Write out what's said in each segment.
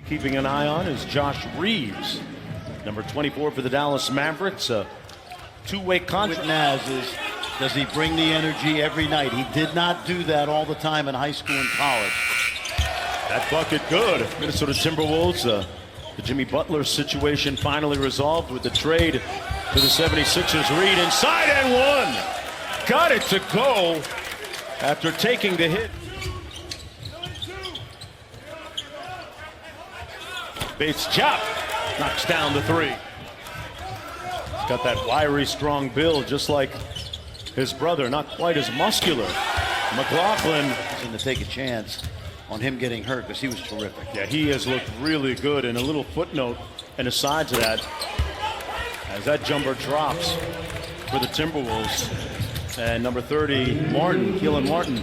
Keeping an eye on is Josh Reeves, number 24 for the Dallas Mavericks. A two-way contract. With Naz is, does he bring the energy every night? He did not do that all the time in high school and college. That bucket good. Minnesota Timberwolves, the Jimmy Butler situation finally resolved with the trade to the 76ers. Reed inside and one. Got it to go after taking the hit. Bates chop, knocks down the three. He's got that wiry, strong build, just like his brother, not quite as muscular. McLaughlin is going to take a chance on him getting hurt because he was terrific. Yeah, he has looked really good. And a little footnote and aside to that, as that jumper drops for the Timberwolves, and number 30, Martin, Keelan Martin,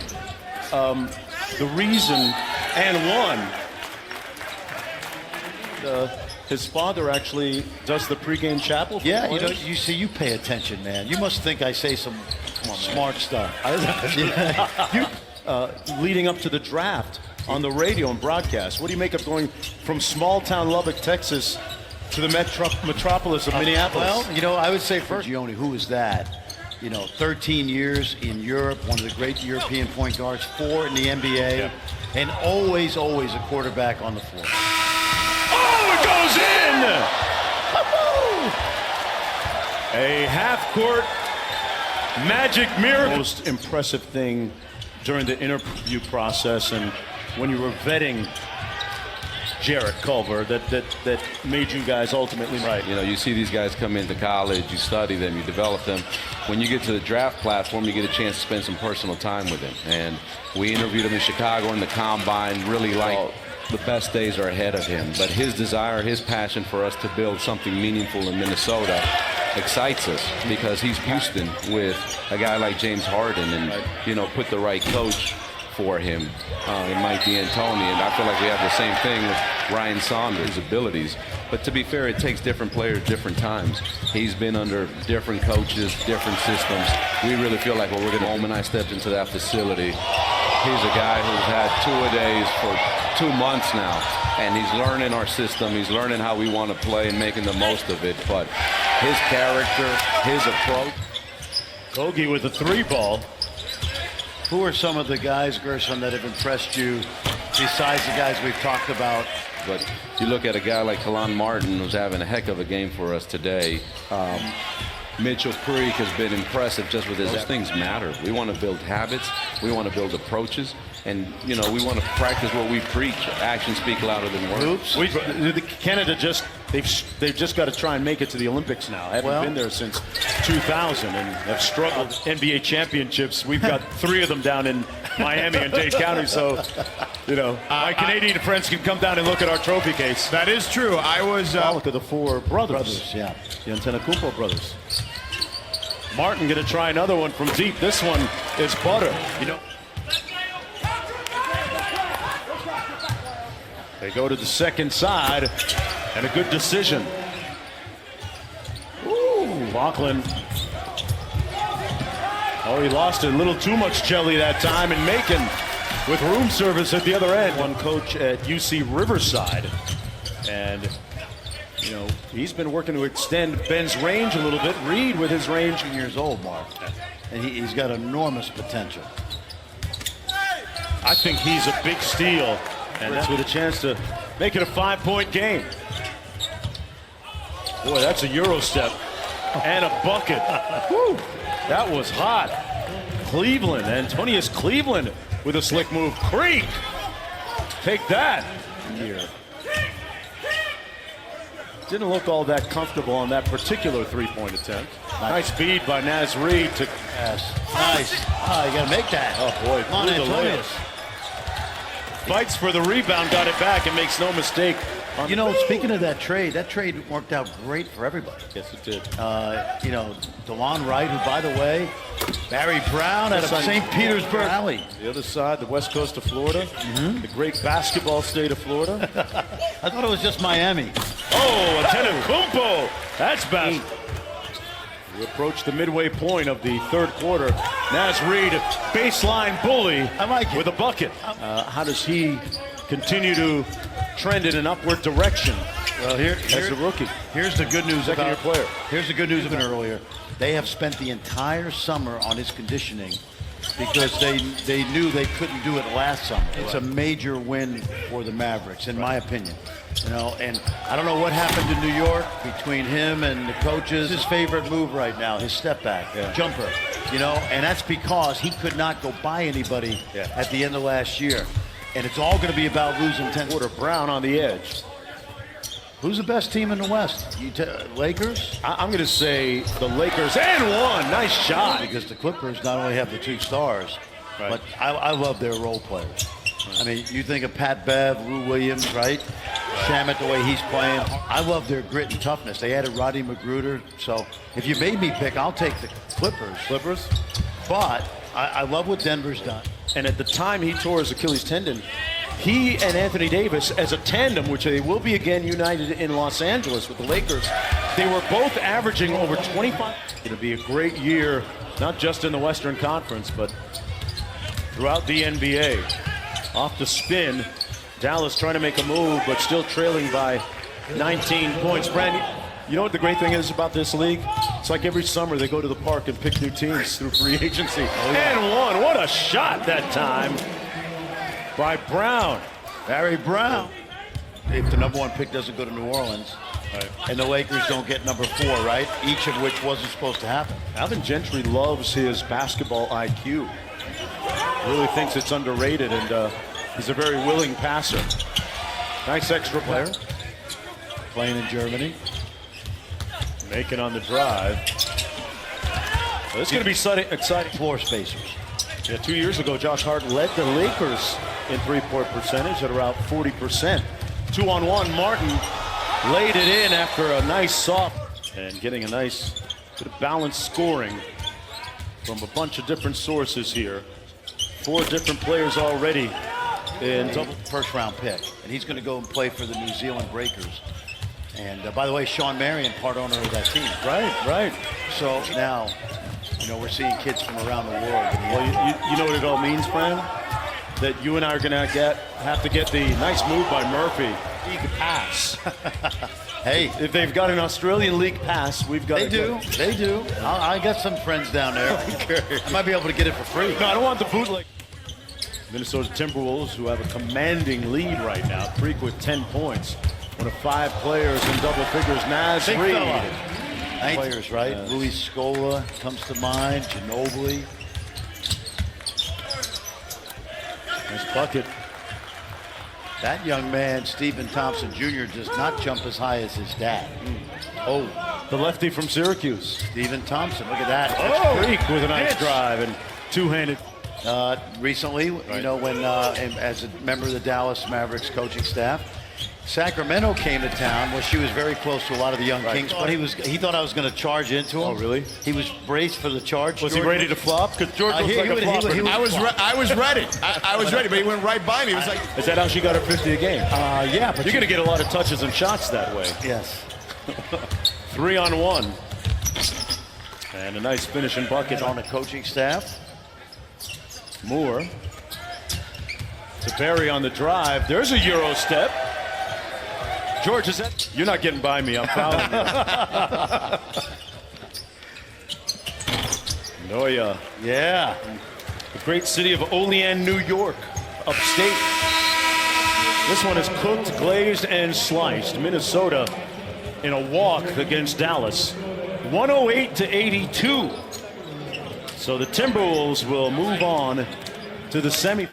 the reason and one. His father actually does the pregame chapel. For yeah, players. you see, you pay attention, man. You must think I say some smart stuff. Leading up to the draft on the radio and broadcast, what do you make of going from small town Lubbock, Texas, to the metropolis of Minneapolis? Well, I would say first, Gioni, who is that? 13 years in Europe, one of the great European point guards, 4 in the NBA, and always a quarterback on the floor. Goes in! A half-court magic miracle. Most impressive thing during the interview process and when you were vetting Jarrett Culver that made you guys ultimately right. You see these guys come into college, you study them, you develop them. When you get to the draft platform, you get a chance to spend some personal time with them. And we interviewed him in Chicago in the Combine, really like the best days are ahead of him, but his desire, his passion for us to build something meaningful in Minnesota excites us because he's Houston with a guy like James Harden and, put the right coach for him in Mike D'Antoni, and I feel like we have the same thing with Ryan Saunders' abilities. But to be fair, it takes different players different times. He's been under different coaches, different systems. We really feel like when the moment I stepped into that facility, he's a guy who's had two-a-days for 2 months now, and he's learning our system. He's learning how we want to play and making the most of it. But his character, his approach. Kogi with the 3-ball. Who are some of the guys, Gershon, that have impressed you besides the guys we've talked about? But you look at a guy like Keelan Martin, who's having a heck of a game for us today. Mitchell Creek has been impressive just with his things matter. We want to build habits. We want to build approaches. And, we want to practice what we preach. Actions speak louder than words. Canada they've just got to try and make it to the Olympics now. Haven't been there since 2000 and have struggled. NBA championships, we've got 3 of them down in Miami and Dade County. So, my Canadian friends can come down and look at our trophy case. That is true. I was look at the 4 brothers. Yeah, the Antetokounmpo brothers. Martin going to try another one from deep. This one is butter. They go to the second side, and a good decision. McLaughlin. Oh, he lost it. A little too much jelly that time, and Macon with room service at the other end. One coach at UC Riverside, and he's been working to extend Ben's range a little bit. Reed with his range. Years old, Mark, and he's got enormous potential. I think he's a big steal. And that's with a chance to make it a 5-point game. Boy, that's a Euro step and a bucket. Woo, that was hot. Cleveland, Antonius Cleveland with a slick move. Creek, take that. Here. Didn't look all that comfortable on that particular 3-point attempt. Nice feed by Naz Reid to pass. Nice. Oh, you got to make that. Oh, boy. Come on, Antonius. Fights for the rebound, got it back, and makes no mistake. Speaking of that trade worked out great for everybody. Yes, it did. DeLon Wright, who, by the way, Barry Brown out of St. Petersburg Valley. The other side, the west coast of Florida, the great basketball state of Florida. I thought it was just Miami. Oh, Antetokounmpo. That's bad. We approach the midway point of the third quarter. Naz Reid, baseline bully I like it. with a bucket. How does he continue to trend in an upward direction. Well, as a rookie. Here's the good news Second-year about player. Here's the good news about earlier. They have spent the entire summer on his conditioning because they knew they couldn't do it last summer. It's a major win for the Mavericks, in my opinion. You know, and I don't know what happened in New York between him and the coaches. His favorite move right now, his step back, jumper. You know, and that's because he could not go by anybody at the end of last year. And it's all going to be about losing 10 quarter. Brown on the edge. Who's the best team in the West? Lakers? I'm going to say the Lakers and one. Nice shot. Because the Clippers not only have the 2 stars, but I love their role players. I mean, you think of Pat Bev, Lou Williams, right? Shamet, the way he's playing. I love their grit and toughness. They added Rodney Magruder. So if you made me pick, I'll take the Clippers. But I love what Denver's done. And at the time he tore his Achilles tendon, he and Anthony Davis as a tandem, which they will be again united in Los Angeles with the Lakers, they were both averaging over 25. It'll be a great year, not just in the Western Conference, but throughout the NBA. Off the spin, Dallas trying to make a move, but still trailing by 19 points. Brandon, you know what the great thing is about this league? It's like every summer they go to the park and pick new teams through free agency. And one. What a shot that time by Brown. Barry Brown. If the #1 pick doesn't go to New Orleans, and the Lakers don't get #4, right? Each of which wasn't supposed to happen. Alvin Gentry loves his basketball IQ. Really thinks it's underrated, and he's a very willing passer. Nice extra player. Playing in Germany. Making on the drive. Well, this is going to be exciting. Floor spacers. Yeah, 2 years ago, Josh Hart led the Lakers in three-point percentage at around 40%. 2-on-1, Martin laid it in after a nice soft and getting a nice bit of balanced scoring from a bunch of different sources here. 4 different players already in first-round pick, and he's going to go and play for the New Zealand Breakers. And by the way, Sean Marion, part owner of that team. Right. So now, you know, we're seeing kids from around the world. Well, you know what it all means, Fran? That you and I are going to have to get the nice move by Murphy. League pass. Hey, if they've got an Australian league pass, we've got. They do. I got some friends down there. I might be able to get it for free. No, I don't want the bootleg. Minnesota Timberwolves, who have a commanding lead right now, Creek with 10 points. One of 5 players in double figures. Naz Reid. Players, right? Luis Scola comes to mind. Ginobili. Nice bucket. That young man, Stephen Thompson Jr., does not jump as high as his dad. Oh, the lefty from Syracuse. Stephen Thompson, look at that. Oh, Creek with a nice drive and two-handed. Recently, you know, when as a member of the Dallas Mavericks coaching staff, Sacramento came to town. Well, she was very close to a lot of the young Kings, but he thought I was going to charge into him. Oh, really? He was braced for the charge. Was he ready to flop? Because George looks like a flopper. I was ready. I was ready, but he went right by me. He was like, is that how she got her 50 a game? Yeah, but you're going to get a lot of touches and shots that way. Yes. 3-on-1. And a nice finishing bucket on the coaching staff. Moore. To Barry on the drive. There's a Euro step. George, is that? You're not getting by me. I'm fouling you. Noya. Yeah. The great city of Olean, New York, upstate. This one is cooked, glazed, and sliced. Minnesota in a walk against Dallas. 108-82. So the Timberwolves will move on to the semi.